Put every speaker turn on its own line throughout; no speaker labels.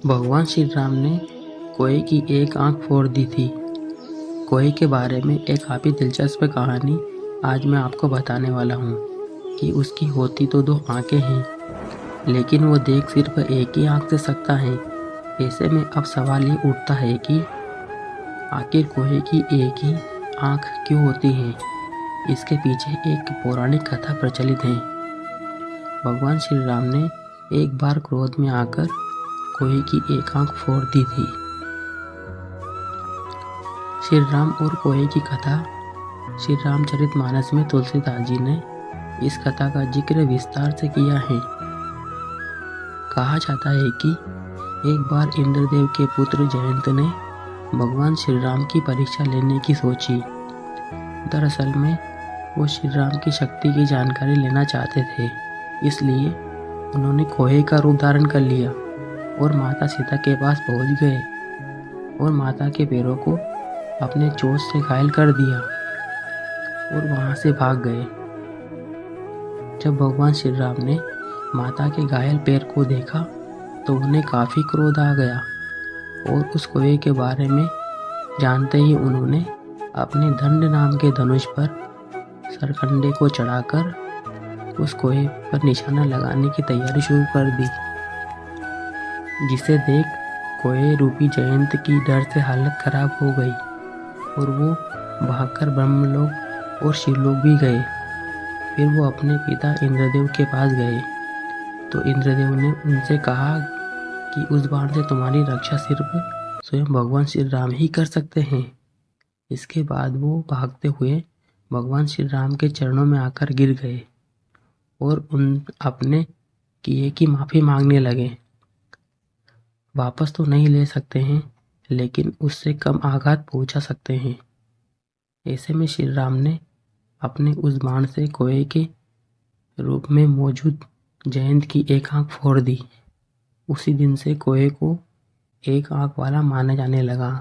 भगवान श्री राम ने कोए की एक आंख फोड़ दी थी। कोए के बारे में एक काफ़ी दिलचस्प कहानी आज मैं आपको बताने वाला हूँ कि उसकी होती तो दो आंखें हैं, लेकिन वो देख सिर्फ एक ही आंख से सकता है। ऐसे में अब सवाल ये उठता है कि आखिर कोए की एक ही आंख क्यों होती है। इसके पीछे एक पौराणिक कथा प्रचलित है। भगवान श्री राम ने एक बार क्रोध में आकर कोए की एक आंख फोड़ दी थी। श्री राम और कोए की कथा श्री रामचरितमानस में तुलसीदास जी ने इस कथा का जिक्र विस्तार से किया है। कहा जाता है कि एक बार इंद्रदेव के पुत्र जयंत ने भगवान श्री राम की परीक्षा लेने की सोची। दरअसल में वो श्री राम की शक्ति की जानकारी लेना चाहते थे, इसलिए उन्होंने कोए का रूप धारण कर लिया और माता सीता के पास पहुंच गए और माता के पैरों को अपने चोंच से घायल कर दिया और वहां से भाग गए। जब भगवान श्री राम ने माता के घायल पैर को देखा तो उन्हें काफ़ी क्रोध आ गया और उस कोए के बारे में जानते ही उन्होंने अपने दंड नाम के धनुष पर सरकंडे को चढ़ाकर उस कोए पर निशाना लगाने की तैयारी शुरू कर दी, जिसे देख कोए रूपी जयंत की डर से हालत खराब हो गई और वो भागकर ब्रह्मलोक और शिवलोक भी गए। फिर वो अपने पिता इंद्रदेव के पास गए तो इंद्रदेव ने उनसे कहा कि उस बाण से तुम्हारी रक्षा सिर्फ स्वयं भगवान श्री राम ही कर सकते हैं। इसके बाद वो भागते हुए भगवान श्री राम के चरणों में आकर गिर गए और उन अपने किए की माफ़ी मांगने लगे। वापस तो नहीं ले सकते हैं, लेकिन उससे कम आघात पहुंचा सकते हैं। ऐसे में श्री राम ने अपने उस बाण से कोए के रूप में मौजूद जयंत की एक आंख फोड़ दी। उसी दिन से कोए को एक आंख वाला माना जाने लगा।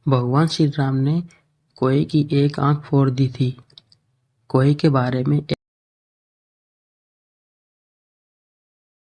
भगवान श्री राम ने कोए की एक आंख फोड़ दी थी। कोए के बारे में